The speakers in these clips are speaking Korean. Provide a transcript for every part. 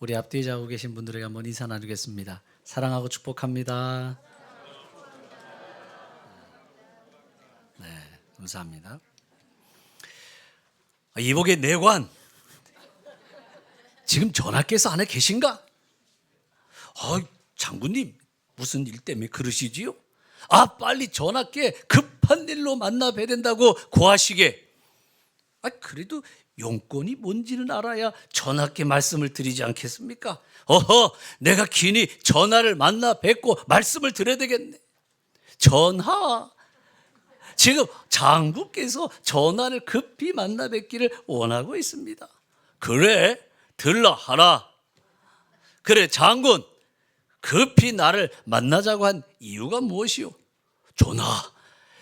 우리 앞뒤에 자고 계신 분들에게 한번 인사 나누겠습니다. 사랑하고 축복합니다. 네, 감사합니다. 이복의 내관, 지금 전하께서 안에 계신가? 장군님, 무슨 일 때문에 그러시지요? 빨리 전하께 급한 일로 만나 뵈야 된다고 고하시게. 그래도 용건이 뭔지는 알아야 전하께 말씀을 드리지 않겠습니까? 내가 긴히 전하를 만나 뵙고 말씀을 드려야 되겠네. 전하, 지금 장군께서 전하를 급히 만나 뵙기를 원하고 있습니다. 그래, 들라 하라. 그래, 장군, 급히 나를 만나자고 한 이유가 무엇이오? 전하,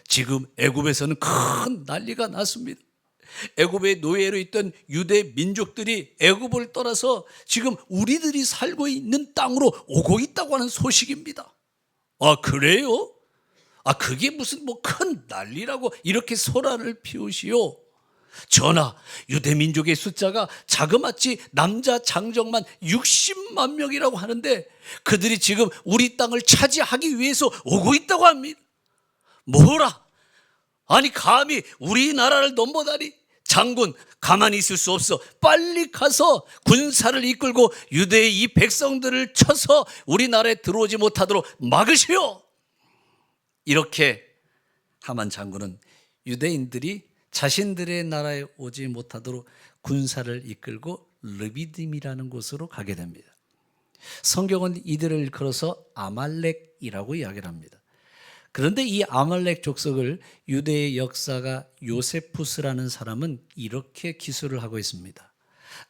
지금 애굽에서는 큰 난리가 났습니다. 애굽의 노예로 있던 유대 민족들이 애굽을 떠나서 지금 우리들이 살고 있는 땅으로 오고 있다고 하는 소식입니다. 그래요? 그게 무슨 큰 난리라고 이렇게 소란을 피우시오? 전하, 유대 민족의 숫자가 자그마치 남자 장정만 60만 명이라고 하는데 그들이 지금 우리 땅을 차지하기 위해서 오고 있다고 합니다. 뭐라? 감히 우리나라를 넘보다니? 장군, 가만히 있을 수 없어. 빨리 가서 군사를 이끌고 유대의 이 백성들을 쳐서 우리나라에 들어오지 못하도록 막으시오. 이렇게 하만 장군은 유대인들이 자신들의 나라에 오지 못하도록 군사를 이끌고 르비딤이라는 곳으로 가게 됩니다. 성경은 이들을 일컬어서 아말렉이라고 이야기를 합니다. 그런데 이 아말렉 족속을 유대의 역사가 요세푸스라는 사람은 이렇게 기술을 하고 있습니다.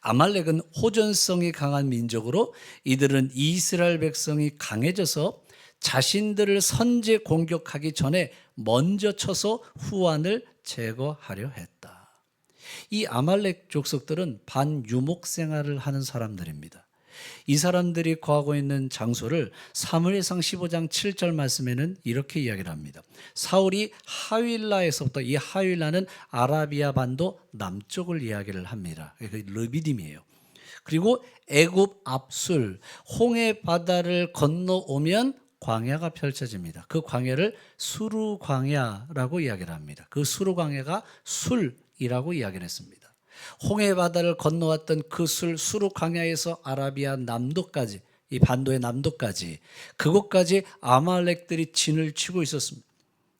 아말렉은 호전성이 강한 민족으로 이들은 이스라엘 백성이 강해져서 자신들을 선제 공격하기 전에 먼저 쳐서 후환을 제거하려 했다. 이 아말렉 족속들은 반유목 생활을 하는 사람들입니다. 이 사람들이 거하고 있는 장소를 사무엘상 15장 7절 말씀에는 이렇게 이야기를 합니다. 사울이 하윌라에서부터, 이 하윌라는 아라비아 반도 남쪽을 이야기를 합니다. 그게 르비딤이에요. 그리고 애굽 앞술 홍해 바다를 건너오면 광야가 펼쳐집니다. 그 광야를 수르 광야라고 이야기를 합니다. 그 수르 광야가 술이라고 이야기를 했습니다. 홍해 바다를 건너왔던 그 수르 광야에서 아라비아 남도까지, 이 반도의 남도까지, 그곳까지 아말렉들이 진을 치고 있었습니다.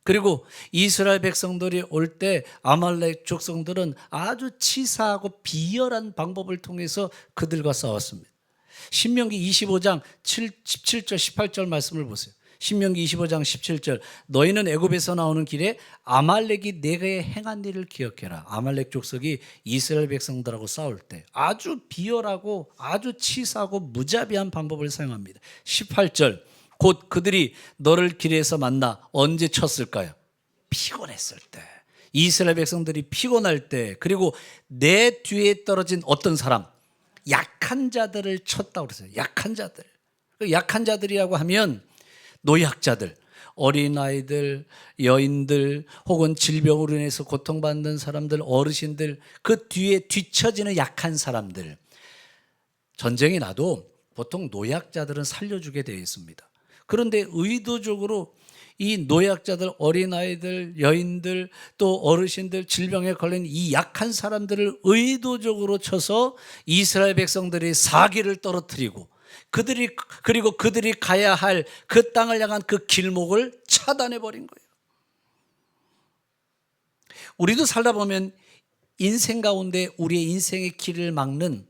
그리고 이스라엘 백성들이 올 때 아말렉 족속들은 아주 치사하고 비열한 방법을 통해서 그들과 싸웠습니다. 신명기 25장 17절 18절 말씀을 보세요. 신명기 25장 17절, 너희는 애굽에서 나오는 길에 아말렉이 내게 행한 일을 기억해라. 아말렉 족속이 이스라엘 백성들하고 싸울 때 아주 비열하고 아주 치사하고 무자비한 방법을 사용합니다. 18절, 곧 그들이 너를 길에서 만나 언제 쳤을까요? 피곤했을 때. 이스라엘 백성들이 피곤할 때, 그리고 내 뒤에 떨어진 어떤 사람, 약한 자들을 쳤다고 그랬어요. 약한 자들. 약한 자들이라고 하면 노약자들, 어린아이들, 여인들, 혹은 질병으로 인해서 고통받는 사람들, 어르신들, 그 뒤에 뒤처지는 약한 사람들. 전쟁이 나도 보통 노약자들은 살려주게 되어 있습니다. 그런데 의도적으로 이 노약자들, 어린아이들, 여인들, 또 어르신들, 질병에 걸린 이 약한 사람들을 의도적으로 쳐서 이스라엘 백성들이 사기를 떨어뜨리고 그리고 그들이 가야 할 그 땅을 향한 그 길목을 차단해 버린 거예요. 우리도 살다 보면 인생 가운데 우리의 인생의 길을 막는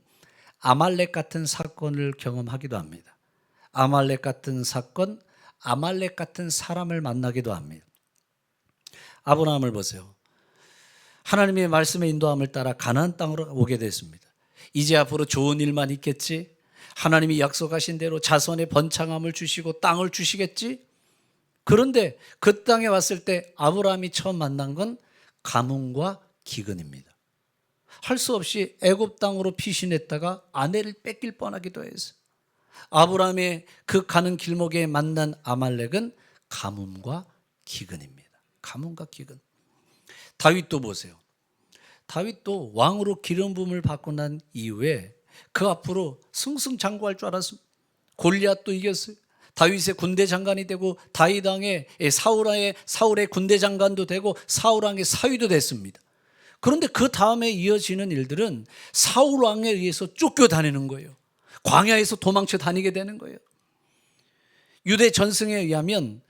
아말렉 같은 사건을 경험하기도 합니다. 아말렉 같은 사건, 아말렉 같은 사람을 만나기도 합니다. 아브라함을 보세요. 하나님의 말씀의 인도함을 따라 가나안 땅으로 오게 됐습니다. 이제 앞으로 좋은 일만 있겠지? 하나님이 약속하신 대로 자손의 번창함을 주시고 땅을 주시겠지? 그런데 그 땅에 왔을 때 아브라함이 처음 만난 건 가뭄과 기근입니다. 할 수 없이 애굽 땅으로 피신했다가 아내를 뺏길 뻔하기도 했어요. 아브라함의 그 가는 길목에 만난 아말렉은 가뭄과 기근입니다. 가뭄과 기근. 다윗도 보세요. 다윗도 왕으로 기름 부음을 받고 난 이후에 그 앞으로 승승장구할 줄 알았습니다. 골리앗도 이겼어요. 다윗의 군대 장관이 되고 다윗 왕의 사울의 군대 장관도 되고 사울 왕의 사위도 됐습니다. 그런데 그 다음에 이어지는 일들은 사울 왕에 의해서 쫓겨다니는 거예요. 광야에서 도망쳐 다니게 되는 거예요. 유대 전승에 의하면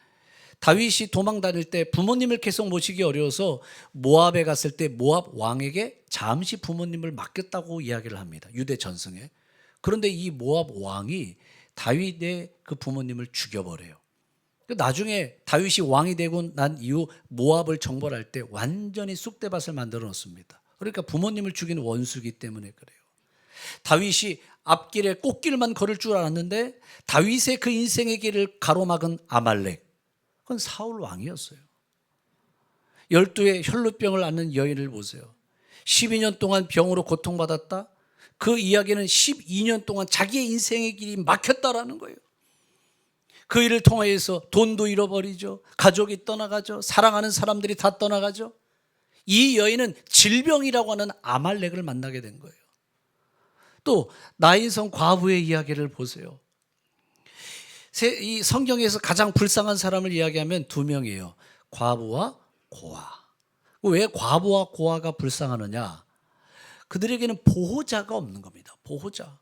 다윗이 도망 다닐 때 부모님을 계속 모시기 어려워서 모압에 갔을 때 모압 왕에게 잠시 부모님을 맡겼다고 이야기를 합니다. 유대 전승에. 그런데 이 모압 왕이 다윗의 그 부모님을 죽여버려요. 나중에 다윗이 왕이 되고 난 이후 모압을 정벌할 때 완전히 쑥대밭을 만들어 놓습니다. 그러니까 부모님을 죽인 원수이기 때문에 그래요. 다윗이 앞길에 꽃길만 걸을 줄 알았는데 다윗의 그 인생의 길을 가로막은 아말렉, 그건 사울 왕이었어요. 12의 혈루병을 앓는 여인을 보세요. 12년 동안 병으로 고통받았다. 그 이야기는 12년 동안 자기의 인생의 길이 막혔다라는 거예요. 그 일을 통해서 돈도 잃어버리죠. 가족이 떠나가죠. 사랑하는 사람들이 다 떠나가죠. 이 여인은 질병이라고 하는 아말렉을 만나게 된 거예요. 또 나인성 과부의 이야기를 보세요. 이 성경에서 가장 불쌍한 사람을 이야기하면 두 명이에요. 과부와 고아. 왜 과부와 고아가 불쌍하느냐? 그들에게는 보호자가 없는 겁니다. 보호자.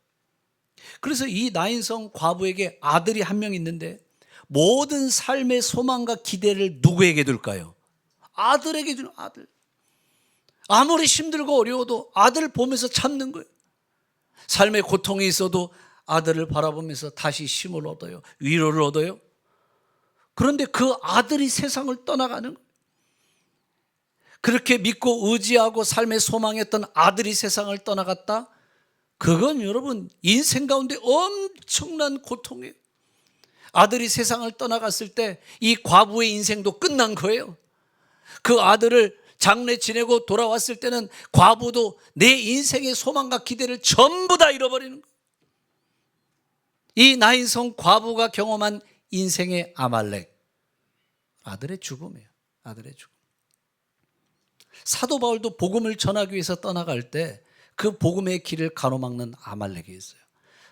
그래서 이 나인성 과부에게 아들이 한 명 있는데 모든 삶의 소망과 기대를 누구에게 둘까요? 아들에게 주는 아들. 아무리 힘들고 어려워도 아들을 보면서 참는 거예요. 삶의 고통이 있어도 아들을 바라보면서 다시 힘을 얻어요. 위로를 얻어요. 그런데 그 아들이 세상을 떠나가는 거예요. 그렇게 믿고 의지하고 삶의 소망했던 아들이 세상을 떠나갔다? 그건 여러분 인생 가운데 엄청난 고통이에요. 아들이 세상을 떠나갔을 때 이 과부의 인생도 끝난 거예요. 그 아들을 장례 지내고 돌아왔을 때는 과부도 내 인생의 소망과 기대를 전부 다 잃어버리는 거예요. 이 나인성 과부가 경험한 인생의 아말렉, 아들의 죽음이에요. 아들의 죽음. 사도 바울도 복음을 전하기 위해서 떠나갈 때 그 복음의 길을 가로막는 아말렉이 있어요.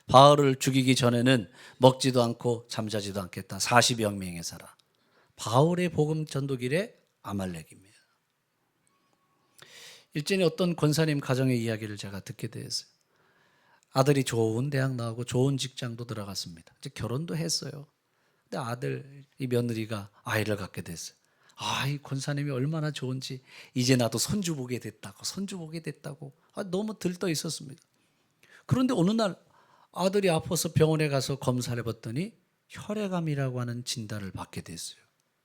바울을 죽이기 전에는 먹지도 않고 잠자지도 않겠다. 40여 명의 살아. 바울의 복음 전도길에 아말렉입니다. 일전에 어떤 권사님 가정의 이야기를 제가 듣게 되었어요. 아들이 좋은 대학 나오고 좋은 직장도 들어갔습니다. 이제 결혼도 했어요. 근데 이 며느리가 아이를 갖게 됐어요. 이 권사님이 얼마나 좋은지 이제 나도 손주 보게 됐다고 너무 들떠 있었습니다. 그런데 어느 날 아들이 아파서 병원에 가서 검사를 해봤더니 혈액암이라고 하는 진단을 받게 됐어요.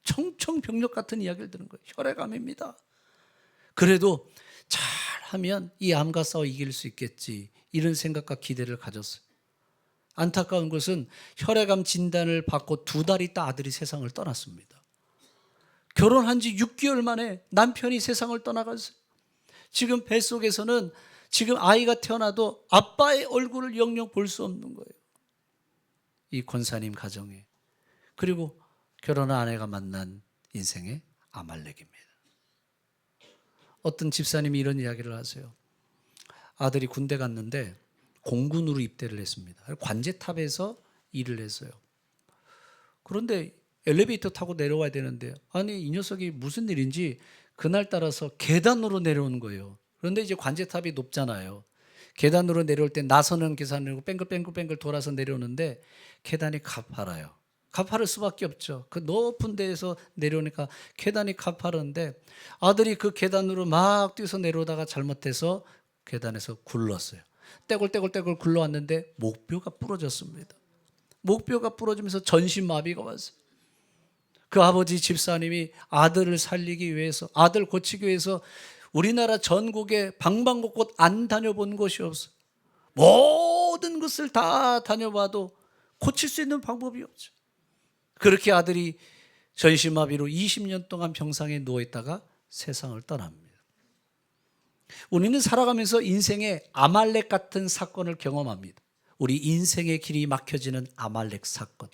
청청병력 같은 이야기를 들은 거예요. 혈액암입니다. 그래도 잘하면 이 암과 싸워 이길 수 있겠지, 이런 생각과 기대를 가졌어요. 안타까운 것은 혈액암 진단을 받고 2달 있다 아들이 세상을 떠났습니다. 결혼한 지 6개월 만에 남편이 세상을 떠나갔어요. 지금 뱃속에서는 지금 아이가 태어나도 아빠의 얼굴을 영영 볼 수 없는 거예요. 이 권사님 가정에. 그리고 결혼한 아내가 만난 인생의 아말렉입니다. 어떤 집사님이 이런 이야기를 하세요. 아들이 군대 갔는데 공군으로 입대를 했습니다. 관제탑에서 일을 했어요. 그런데 엘리베이터 타고 내려와야 되는데 이 녀석이 무슨 일인지 그날 따라서 계단으로 내려오는 거예요. 그런데 이제 관제탑이 높잖아요. 계단으로 내려올 때 나서는 계산으로 뺑글뺑글 돌아서 내려오는데 계단이 가파라요. 가파를 수밖에 없죠. 그 높은 데에서 내려오니까 계단이 가파른데 아들이 그 계단으로 막 뛰어서 내려오다가 잘못해서 계단에서 굴렀어요. 떼굴떼굴 굴러왔는데 목뼈가 부러졌습니다. 목뼈가 부러지면서 전신마비가 왔어요. 그 아버지 집사님이 아들을 살리기 위해서, 아들 고치기 위해서 우리나라 전국에 방방곡곡 안 다녀본 곳이 없어요. 모든 것을 다 다녀봐도 고칠 수 있는 방법이 없죠. 그렇게 아들이 전신마비로 20년 동안 병상에 누워있다가 세상을 떠납니다. 우리는 살아가면서 인생의 아말렉 같은 사건을 경험합니다. 우리 인생의 길이 막혀지는 아말렉 사건,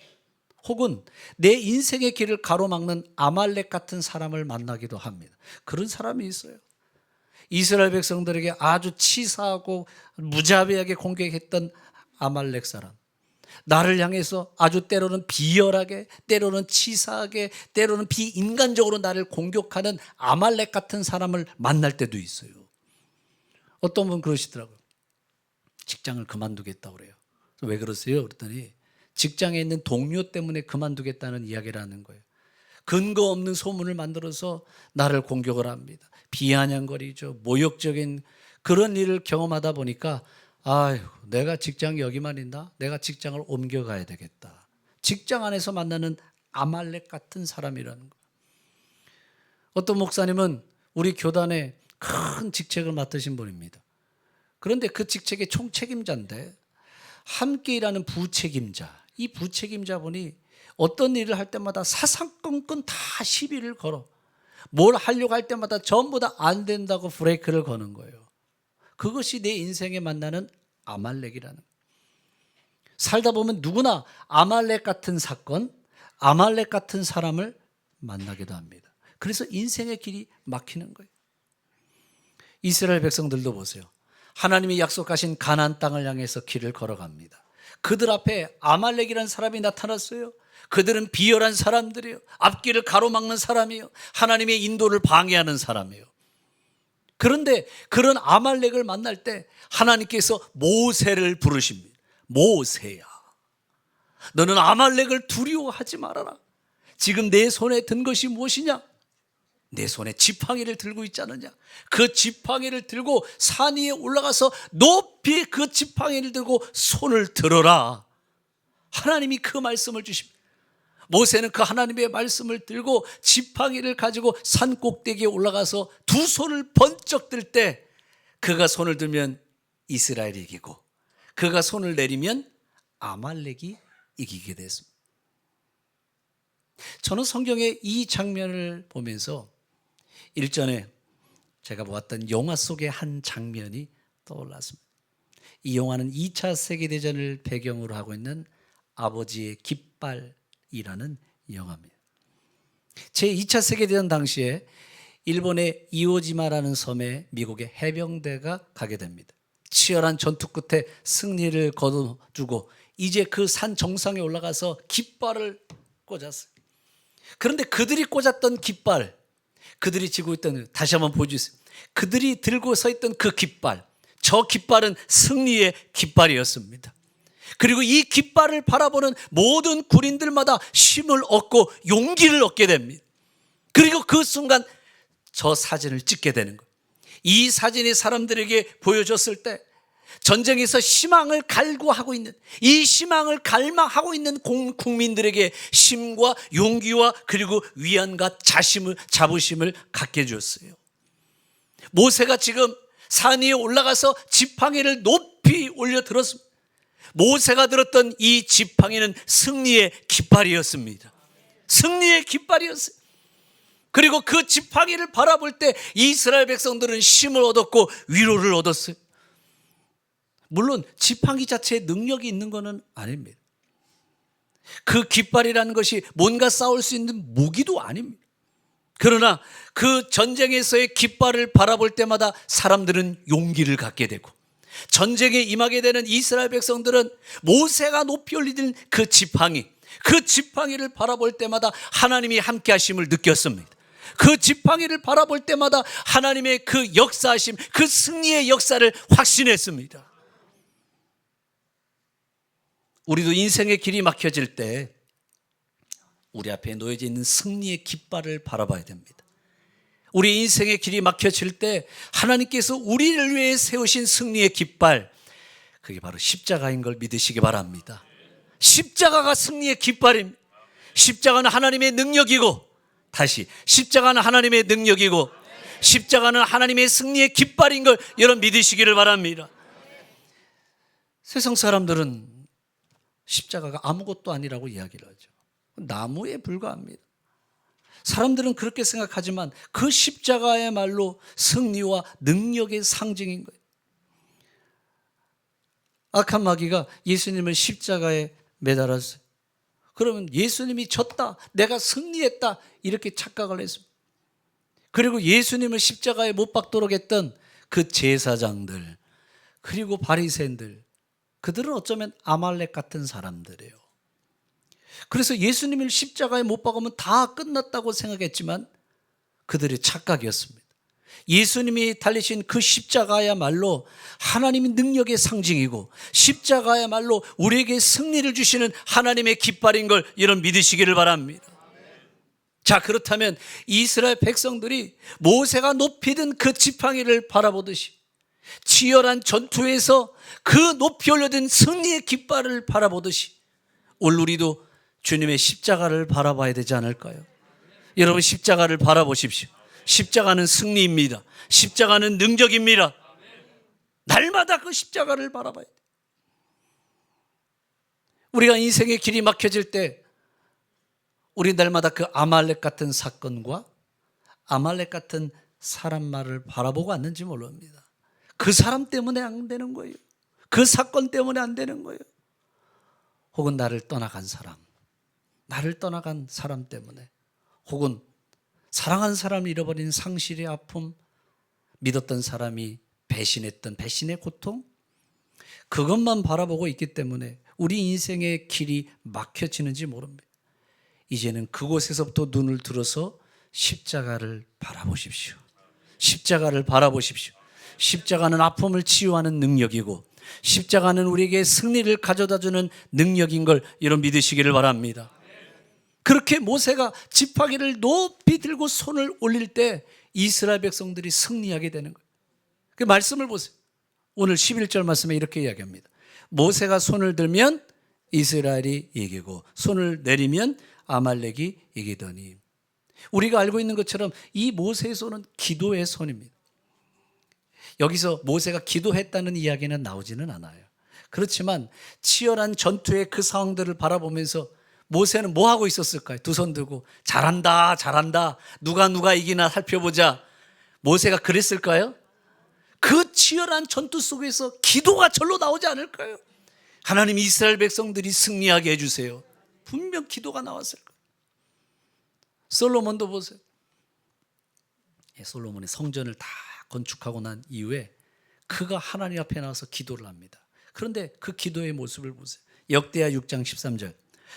혹은 내 인생의 길을 가로막는 아말렉 같은 사람을 만나기도 합니다. 그런 사람이 있어요. 이스라엘 백성들에게 아주 치사하고 무자비하게 공격했던 아말렉 사람, 나를 향해서 아주 때로는 비열하게, 때로는 치사하게, 때로는 비인간적으로 나를 공격하는 아말렉 같은 사람을 만날 때도 있어요. 어떤 분 그러시더라고요. 직장을 그만두겠다고 그래요. 왜 그러세요? 그랬더니 직장에 있는 동료 때문에 그만두겠다는 이야기를 하는 거예요. 근거 없는 소문을 만들어서 나를 공격을 합니다. 비아냥거리죠. 모욕적인 그런 일을 경험하다 보니까 아유, 내가 직장이 여기만 있나? 내가 직장을 옮겨가야 되겠다. 직장 안에서 만나는 아말렉 같은 사람이라는 거예요. 어떤 목사님은 우리 교단에 큰 직책을 맡으신 분입니다. 그런데 그 직책의 총책임자인데 함께 일하는 부책임자, 이 부책임자분이 어떤 일을 할 때마다 사사건건 다 시비를 걸어. 뭘 하려고 할 때마다 전부 다 안 된다고 브레이크를 거는 거예요. 그것이 내 인생에 만나는 아말렉이라는 거예요. 살다 보면 누구나 아말렉 같은 사건, 아말렉 같은 사람을 만나기도 합니다. 그래서 인생의 길이 막히는 거예요. 이스라엘 백성들도 보세요. 하나님이 약속하신 가나안 땅을 향해서 길을 걸어갑니다. 그들 앞에 아말렉이라는 사람이 나타났어요. 그들은 비열한 사람들이에요. 앞길을 가로막는 사람이에요. 하나님의 인도를 방해하는 사람이에요. 그런데 그런 아말렉을 만날 때 하나님께서 모세를 부르십니다. 모세야, 너는 아말렉을 두려워하지 말아라. 지금 내 손에 든 것이 무엇이냐? 내 손에 지팡이를 들고 있지 않느냐? 그 지팡이를 들고 산 위에 올라가서 높이 그 지팡이를 들고 손을 들어라. 하나님이 그 말씀을 주십니다. 모세는 그 하나님의 말씀을 들고 지팡이를 가지고 산 꼭대기에 올라가서 두 손을 번쩍 들 때 그가 손을 들면 이스라엘이 이기고 그가 손을 내리면 아말렉이 이기게 됐습니다. 저는 성경의 이 장면을 보면서 일전에 제가 보았던 영화 속의 한 장면이 떠올랐습니다. 이 영화는 2차 세계대전을 배경으로 하고 있는 아버지의 깃발이라는 영화입니다. 제2차 세계대전 당시에 일본의 이오지마라는 섬에 미국의 해병대가 가게 됩니다. 치열한 전투 끝에 승리를 거둬주고 이제 그 산 정상에 올라가서 깃발을 꽂았어요. 그런데 그들이 꽂았던 깃발, 그들이 지고 있던, 다시 한번 보여주세요. 그들이 들고 서 있던 그 깃발, 저 깃발은 승리의 깃발이었습니다. 그리고 이 깃발을 바라보는 모든 군인들마다 힘을 얻고 용기를 얻게 됩니다. 그리고 그 순간 저 사진을 찍게 되는 거예요. 이 사진이 사람들에게 보여줬을 때 전쟁에서 희망을 갈구하고 있는, 이 희망을 갈망하고 있는 국민들에게 힘과 용기와 그리고 위안과 자부심을 갖게 해줬어요. 모세가 지금 산 위에 올라가서 지팡이를 높이 올려 들었습니다. 모세가 들었던 이 지팡이는 승리의 깃발이었습니다. 승리의 깃발이었어요. 그리고 그 지팡이를 바라볼 때 이스라엘 백성들은 힘을 얻었고 위로를 얻었어요. 물론 지팡이 자체에 능력이 있는 것은 아닙니다. 그 깃발이라는 것이 뭔가 싸울 수 있는 무기도 아닙니다. 그러나 그 전쟁에서의 깃발을 바라볼 때마다 사람들은 용기를 갖게 되고 전쟁에 임하게 되는 이스라엘 백성들은 모세가 높이 올리는 그 지팡이를 바라볼 때마다 하나님이 함께 하심을 느꼈습니다. 그 지팡이를 바라볼 때마다 하나님의 그 역사하심, 그 승리의 역사를 확신했습니다. 우리도 인생의 길이 막혀질 때 우리 앞에 놓여져 있는 승리의 깃발을 바라봐야 됩니다. 우리 인생의 길이 막혀질 때 하나님께서 우리를 위해 세우신 승리의 깃발, 그게 바로 십자가인 걸 믿으시기 바랍니다. 십자가가 승리의 깃발입니다. 십자가는 하나님의 능력이고, 다시 십자가는 하나님의 능력이고 십자가는 하나님의 승리의 깃발인 걸 여러분 믿으시기를 바랍니다. 세상 사람들은 십자가가 아무것도 아니라고 이야기를 하죠. 나무에 불과합니다. 사람들은 그렇게 생각하지만 그 십자가야말로 승리와 능력의 상징인 거예요. 악한 마귀가 예수님을 십자가에 매달았어요. 그러면 예수님이 졌다, 내가 승리했다, 이렇게 착각을 했습니다. 그리고 예수님을 십자가에 못 박도록 했던 그 제사장들 그리고 바리새인들, 그들은 어쩌면 아말렉 같은 사람들이에요. 그래서 예수님을 십자가에 못 박으면 다 끝났다고 생각했지만 그들의 착각이었습니다. 예수님이 달리신 그 십자가야말로 하나님의 능력의 상징이고 십자가야말로 우리에게 승리를 주시는 하나님의 깃발인 걸 여러분 믿으시기를 바랍니다. 자, 그렇다면 이스라엘 백성들이 모세가 높이 든 그 지팡이를 바라보듯이 치열한 전투에서 그 높이 올려진 승리의 깃발을 바라보듯이 오늘 우리도 주님의 십자가를 바라봐야 되지 않을까요? 여러분, 십자가를 바라보십시오. 십자가는 승리입니다. 십자가는 능력입니다. 날마다 그 십자가를 바라봐야 돼요. 우리가 인생의 길이 막혀질 때 우리 날마다 그 아말렉 같은 사건과 아말렉 같은 사람 말을 바라보고 왔는지 모릅니다. 그 사람 때문에 안 되는 거예요. 그 사건 때문에 안 되는 거예요. 혹은 나를 떠나간 사람 때문에, 혹은 사랑한 사람을 잃어버린 상실의 아픔, 믿었던 사람이 배신했던 배신의 고통, 그것만 바라보고 있기 때문에 우리 인생의 길이 막혀지는지 모릅니다. 이제는 그곳에서부터 눈을 들어서 십자가를 바라보십시오. 십자가를 바라보십시오. 십자가는 아픔을 치유하는 능력이고 십자가는 우리에게 승리를 가져다주는 능력인 걸 여러분 믿으시기를 바랍니다. 그렇게 모세가 지팡이를 높이 들고 손을 올릴 때 이스라엘 백성들이 승리하게 되는 거예요. 그 말씀을 보세요. 오늘 11절 말씀에 이렇게 이야기합니다. 모세가 손을 들면 이스라엘이 이기고 손을 내리면 아말렉이 이기더니. 우리가 알고 있는 것처럼 이 모세의 손은 기도의 손입니다. 여기서 모세가 기도했다는 이야기는 나오지는 않아요. 그렇지만 치열한 전투의 그 상황들을 바라보면서 모세는 뭐 하고 있었을까요? 두 손 들고 잘한다 잘한다, 누가 이기나 살펴보자. 모세가 그랬을까요? 그 치열한 전투 속에서 기도가 절로 나오지 않을까요? 하나님, 이스라엘 백성들이 승리하게 해주세요. 분명 기도가 나왔을 거예요. 솔로몬도 보세요. 솔로몬이 성전을 다 건축하고 난 이후에 그가 하나님 앞에 나와서 기도를 합니다. 그런데 그 기도의 모습을 보세요. 역대하 6장 13절.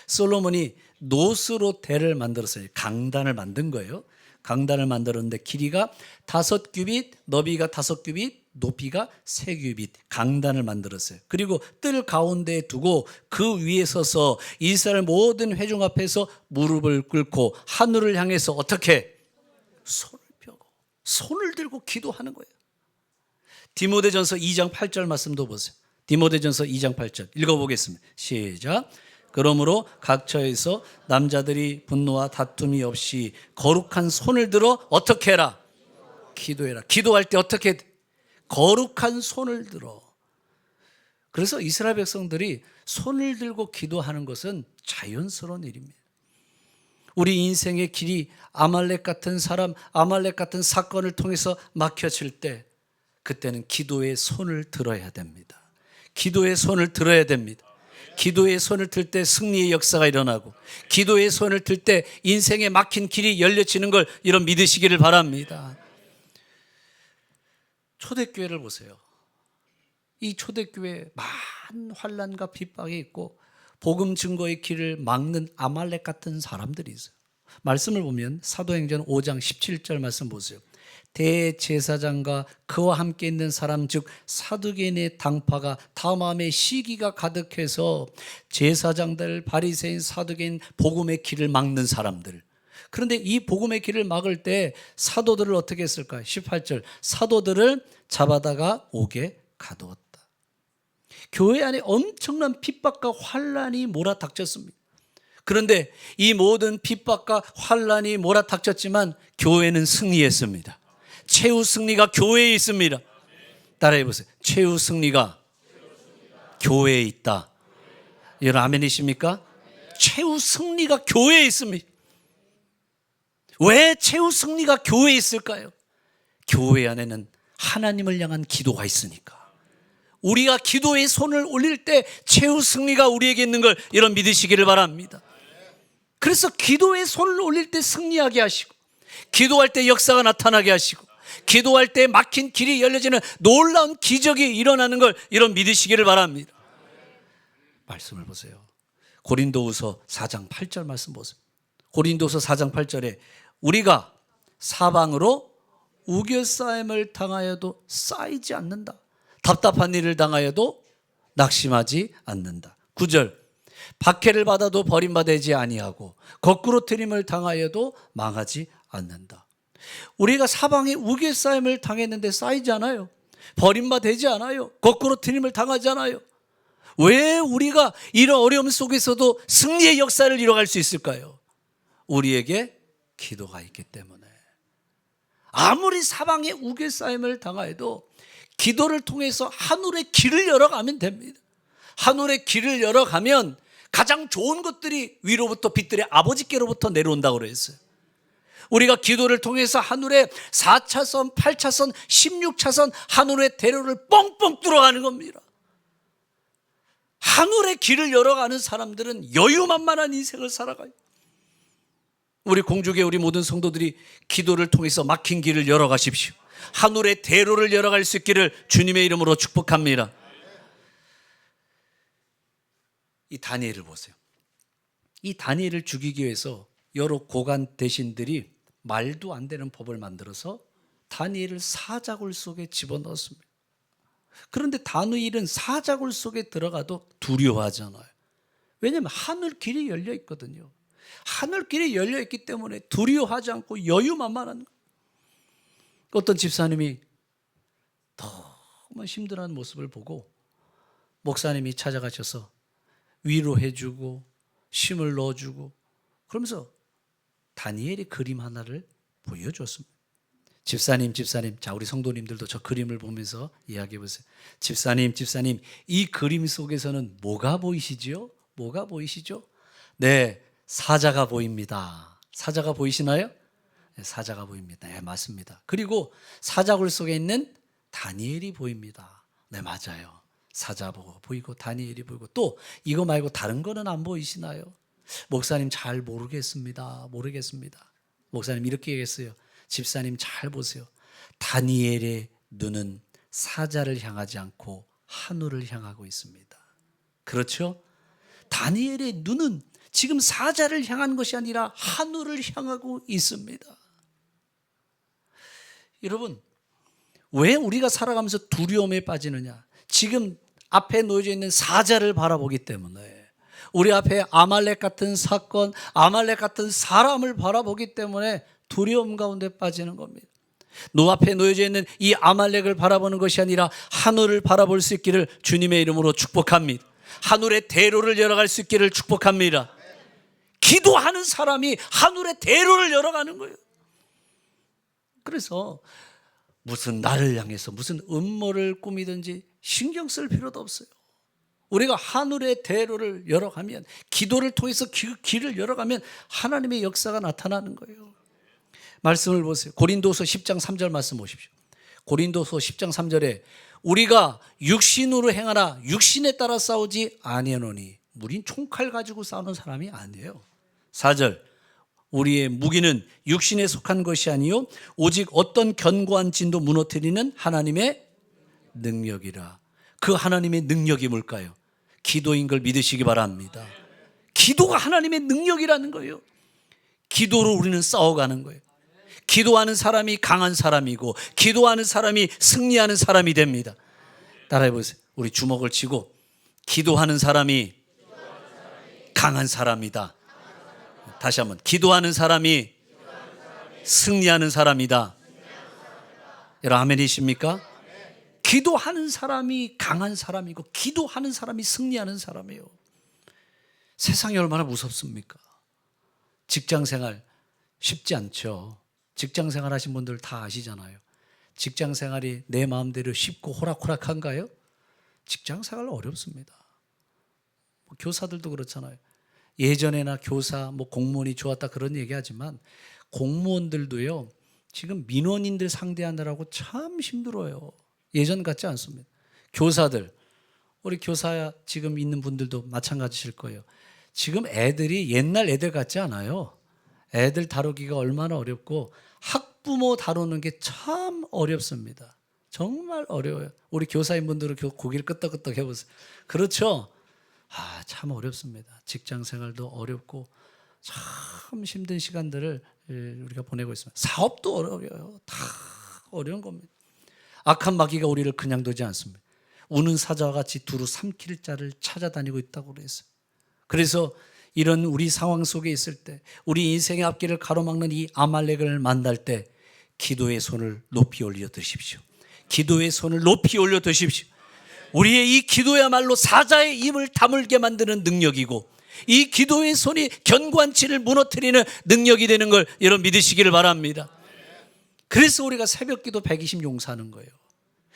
솔로몬이 노스로 대를 만들었어요. 강단을 만든 거예요. 강단을 만들었는데 길이가 5규빗, 너비가 5규빗, 높이가 3규빗 강단을 만들었어요. 그리고 뜰 가운데에 두고 그 위에 서서 이스라엘 모든 회중 앞에서 무릎을 꿇고 하늘을 향해서 어떻게? 손을 펴고 손을 들고 기도하는 거예요. 디모데전서 2장 8절 말씀도 보세요. 디모데전서 2장 8절 읽어보겠습니다. 시작. 그러므로 각 처에서 남자들이 분노와 다툼이 없이 거룩한 손을 들어 어떻게 해라? 기도해라. 기도할 때 어떻게? 거룩한 손을 들어. 그래서 이스라엘 백성들이 손을 들고 기도하는 것은 자연스러운 일입니다. 우리 인생의 길이 아말렉 같은 사람, 아말렉 같은 사건을 통해서 막혀질 때 그때는 기도의 손을 들어야 됩니다. 기도의 손을 들어야 됩니다. 기도의 손을 들 때 승리의 역사가 일어나고 기도의 손을 들 때 인생의 막힌 길이 열려지는 걸 이런 믿으시기를 바랍니다. 초대교회를 보세요. 이 초대교회에 많은 환난과 핍박이 있고 복음 증거의 길을 막는 아말렉 같은 사람들이 있어요. 말씀을 보면 사도행전 5장 17절 말씀 보세요. 대제사장과 그와 함께 있는 사람 즉 사두개인의 당파가 다 마음에 시기가 가득해서 제사장들, 바리새인, 사두개인 복음의 길을 막는 사람들. 그런데 이 복음의 길을 막을 때 사도들을 어떻게 했을까요? 18절 사도들을 잡아다가 옥에 가두었다. 교회 안에 엄청난 핍박과 환난이 몰아닥쳤습니다. 그런데 이 모든 핍박과 환난이 몰아닥쳤지만 교회는 승리했습니다. 최후 승리가 교회에 있습니다. 따라해 보세요. 최후 승리가 교회에 있다. 여러분 아멘이십니까? 최후 승리가 교회에 있습니다. 왜 최후 승리가 교회에 있을까요? 교회 안에는 하나님을 향한 기도가 있으니까. 우리가 기도의 손을 올릴 때 최후 승리가 우리에게 있는 걸 여러분 믿으시기를 바랍니다. 그래서 기도의 손을 올릴 때 승리하게 하시고 기도할 때 역사가 나타나게 하시고 기도할 때 막힌 길이 열려지는 놀라운 기적이 일어나는 걸 여러분 믿으시기를 바랍니다. 말씀을 보세요. 고린도후서 4장 8절 말씀 보세요. 고린도후서 4장 8절에 우리가 사방으로 우겨싸임을 당하여도 쌓이지 않는다. 답답한 일을 당하여도 낙심하지 않는다. 9절 박해를 받아도 버림받지 아니하고 거꾸로 트림을 당하여도 망하지 않는다. 우리가 사방에 우겨싸임을 당했는데 쌓이지 않아요. 버림받지 않아요. 거꾸로 트림을 당하지 않아요. 왜 우리가 이런 어려움 속에서도 승리의 역사를 이뤄갈 수 있을까요? 우리에게 기도가 있기 때문에. 아무리 사방에 우겨싸임을 당하여도 기도를 통해서 하늘의 길을 열어가면 됩니다. 하늘의 길을 열어가면 가장 좋은 것들이 위로부터 빛들의 아버지께로부터 내려온다고 그랬어요. 우리가 기도를 통해서 하늘의 4차선, 8차선, 16차선 하늘의 대로를 뻥뻥 뚫어가는 겁니다. 하늘의 길을 열어가는 사람들은 여유만만한 인생을 살아가요. 우리 공주교 우리 모든 성도들이 기도를 통해서 막힌 길을 열어가십시오. 하늘의 대로를 열어갈 수 있기를 주님의 이름으로 축복합니다. 이 다니엘을 보세요. 이 다니엘을 죽이기 위해서 여러 고관 대신들이 말도 안 되는 법을 만들어서 다니엘을 사자굴 속에 집어넣었습니다. 그런데 다니엘은 사자굴 속에 들어가도 두려워하잖아요. 왜냐하면 하늘 길이 열려 있거든요. 하늘 길이 열려 있기 때문에 두려워하지 않고 여유만만한 거예요. 어떤 집사님이 너무 힘들어하는 모습을 보고 목사님이 찾아가셔서 위로해주고 힘을 넣어주고 그러면서 다니엘의 그림 하나를 보여줬습니다. 집사님, 자 우리 성도님들도 저 그림을 보면서 이야기해 보세요. 집사님, 이 그림 속에서는 뭐가 보이시죠? 뭐가 보이시죠? 네, 사자가 보입니다. 사자가 보이시나요? 네, 사자가 보입니다. 네, 맞습니다. 그리고 사자굴 속에 있는 다니엘이 보입니다. 네, 맞아요. 사자 보이고 다니엘이 보이고 또 이거 말고 다른 거는 안 보이시나요? 목사님 잘 모르겠습니다. 목사님 이렇게 얘기했어요. 집사님 잘 보세요. 다니엘의 눈은 사자를 향하지 않고 하늘을 향하고 있습니다. 그렇죠? 다니엘의 눈은 지금 사자를 향한 것이 아니라 하늘을 향하고 있습니다. 여러분, 왜 우리가 살아가면서 두려움에 빠지느냐? 지금 앞에 놓여져 있는 사자를 바라보기 때문에, 우리 앞에 아말렉 같은 사건, 아말렉 같은 사람을 바라보기 때문에 두려움 가운데 빠지는 겁니다. 눈앞에 놓여져 있는 이 아말렉을 바라보는 것이 아니라 하늘을 바라볼 수 있기를 주님의 이름으로 축복합니다. 하늘의 대로를 열어갈 수 있기를 축복합니다. 기도하는 사람이 하늘의 대로를 열어가는 거예요. 그래서 무슨 나를 향해서 무슨 음모를 꾸미든지 신경 쓸 필요도 없어요. 우리가 하늘의 대로를 열어가면, 기도를 통해서 길을 열어가면 하나님의 역사가 나타나는 거예요. 말씀을 보세요. 고린도서 10장 3절 말씀 보십시오. 고린도서 10장 3절에 우리가 육신으로 행하나 육신에 따라 싸우지 아니하노니, 우린 총칼 가지고 싸우는 사람이 아니에요. 4절 우리의 무기는 육신에 속한 것이 아니요 오직 어떤 견고한 진도 무너뜨리는 하나님의 능력이라. 그 하나님의 능력이 뭘까요? 기도인 걸 믿으시기 바랍니다. 기도가 하나님의 능력이라는 거예요. 기도로 우리는 싸워가는 거예요. 기도하는 사람이 강한 사람이고 기도하는 사람이 승리하는 사람이 됩니다. 따라해 보세요. 우리 주먹을 치고 기도하는 사람이 강한 사람이다. 다시 한번, 기도하는 사람이 승리하는 사람이다. 여러분 아멘이십니까? 기도하는 사람이 강한 사람이고 기도하는 사람이 승리하는 사람이에요. 세상이 얼마나 무섭습니까? 직장생활 쉽지 않죠. 직장생활 하신 분들 다 아시잖아요. 직장생활이 내 마음대로 쉽고 호락호락한가요? 직장생활 어렵습니다. 교사들도 그렇잖아요. 예전에나 교사, 공무원이 좋았다 그런 얘기하지만 공무원들도요 지금 민원인들 상대하느라고 참 힘들어요. 예전 같지 않습니다. 교사들, 우리 교사 지금 있는 분들도 마찬가지실 거예요. 지금 애들이 옛날 애들 같지 않아요. 애들 다루기가 얼마나 어렵고 학부모 다루는 게 참 어렵습니다. 정말 어려워요. 우리 교사님분들은 고개를 끄덕끄덕 해보세요. 그렇죠? 참 어렵습니다. 직장 생활도 어렵고 참 힘든 시간들을 우리가 보내고 있습니다. 사업도 어려워요. 다 어려운 겁니다. 악한 마귀가 우리를 그냥 두지 않습니다. 우는 사자와 같이 두루 삼킬 자를 찾아다니고 있다고 그랬어요. 그래서 이런 우리 상황 속에 있을 때, 우리 인생의 앞길을 가로막는 이 아말렉을 만날 때 기도의 손을 높이 올려 드십시오. 기도의 손을 높이 올려 드십시오. 우리의 이 기도야말로 사자의 입을 다물게 만드는 능력이고, 이 기도의 손이 견고한치를 무너뜨리는 능력이 되는 걸 여러분 믿으시기를 바랍니다. 그래서 우리가 새벽기도 120 용사하는 거예요.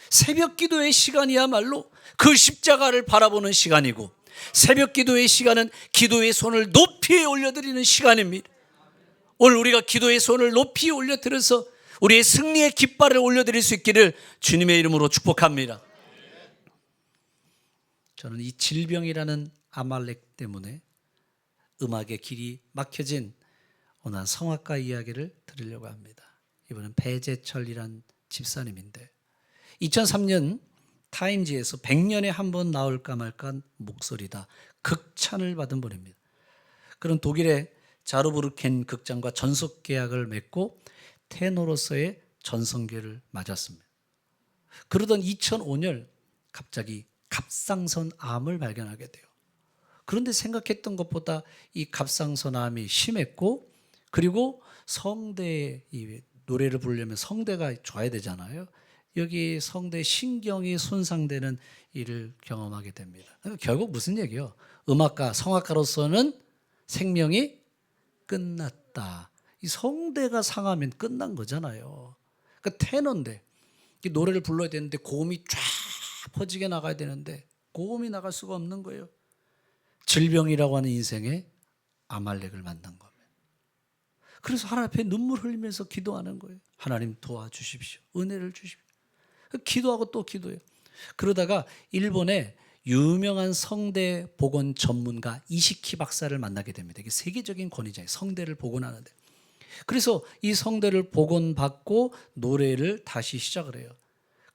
새벽기도의 시간이야말로 그 십자가를 바라보는 시간이고, 새벽기도의 시간은 기도의 손을 높이 올려드리는 시간입니다. 오늘 우리가 기도의 손을 높이 올려드려서 우리의 승리의 깃발을 올려드릴 수 있기를 주님의 이름으로 축복합니다. 저는 이 질병이라는 아말렉 때문에 음악의 길이 막혀진 오늘 성악가 이야기를 들으려고 합니다. 이분은 배재철이란 집사님인데 2003년 타임지에서 100년에 한 번 나올까 말까 목소리다 극찬을 받은 분입니다. 그런 독일의 자르부르켄 극장과 전속 계약을 맺고 테너로서의 전성기를 맞았습니다. 그러던 2005년 갑자기 갑상선암을 발견하게 돼요. 그런데 생각했던 것보다 이 갑상선암이 심했고, 그리고 성대에 이 노래를 부르려면 성대가 좋아야 되잖아요. 여기 성대 신경이 손상되는 일을 경험하게 됩니다. 결국 무슨 얘기예요? 음악가, 성악가로서는 생명이 끝났다. 이 성대가 상하면 끝난 거잖아요. 그러니까 테너인데 이 노래를 불러야 되는데 고음이 쫙 퍼지게 나가야 되는데 고음이 나갈 수가 없는 거예요. 질병이라고 하는 인생에 아말렉을 만난 겁니다. 그래서 하나님 앞에 눈물 흘리면서 기도하는 거예요. 하나님 도와주십시오. 은혜를 주십시오. 기도하고 또 기도해요. 그러다가 일본의 유명한 성대 복원 전문가 이시키 박사를 만나게 됩니다. 이게 세계적인 권위자예요. 성대를 복원하는데. 그래서 이 성대를 복원받고 노래를 다시 시작을 해요.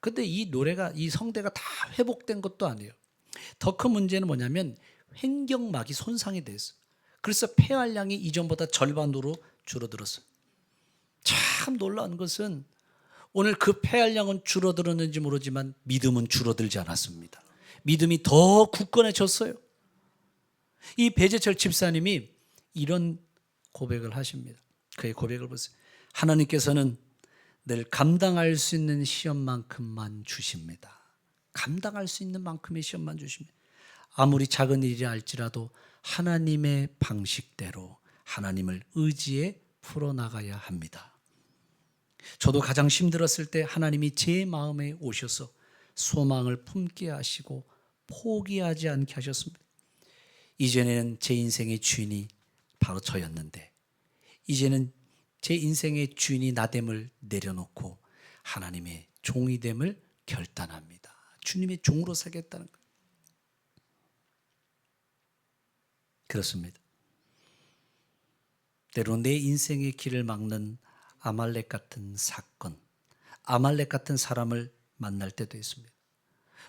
근데 이 노래가, 이 성대가 다 회복된 것도 아니에요. 더 큰 문제는 뭐냐면 횡격막이 손상이 됐어요. 그래서 폐활량이 이전보다 절반으로 줄어들었어요. 참 놀라운 것은 오늘 그 폐활량은 줄어들었는지 모르지만 믿음은 줄어들지 않았습니다. 믿음이 더 굳건해졌어요. 이 배재철 집사님이 이런 고백을 하십니다. 그의 고백을 보세요. 하나님께서는 늘 감당할 수 있는 시험만큼만 주십니다. 감당할 수 있는 만큼의 시험만 주십니다. 아무리 작은 일이라 할지라도 하나님의 방식대로 하나님을 의지해 풀어나가야 합니다. 저도 가장 힘들었을 때 하나님이 제 마음에 오셔서 소망을 품게 하시고 포기하지 않게 하셨습니다. 이전에는 제 인생의 주인이 바로 저였는데 이제는 제 인생의 주인이 나됨을 내려놓고 하나님의 종이 됨을 결단합니다. 주님의 종으로 살겠다는 거예요. 그렇습니다. 때로 내 인생의 길을 막는 아말렉 같은 사건, 아말렉 같은 사람을 만날 때도 있습니다.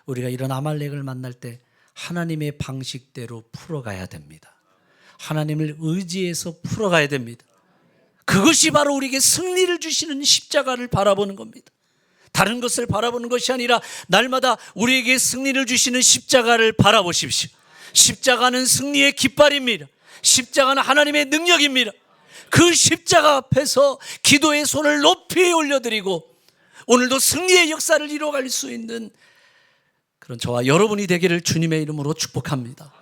우리가 이런 아말렉을 만날 때 하나님의 방식대로 풀어가야 됩니다. 하나님을 의지해서 풀어가야 됩니다. 그것이 바로 우리에게 승리를 주시는 십자가를 바라보는 겁니다. 다른 것을 바라보는 것이 아니라 날마다 우리에게 승리를 주시는 십자가를 바라보십시오. 십자가는 승리의 깃발입니다. 십자가는 하나님의 능력입니다. 그 십자가 앞에서 기도의 손을 높이 올려드리고 오늘도 승리의 역사를 이루어갈 수 있는 그런 저와 여러분이 되기를 주님의 이름으로 축복합니다.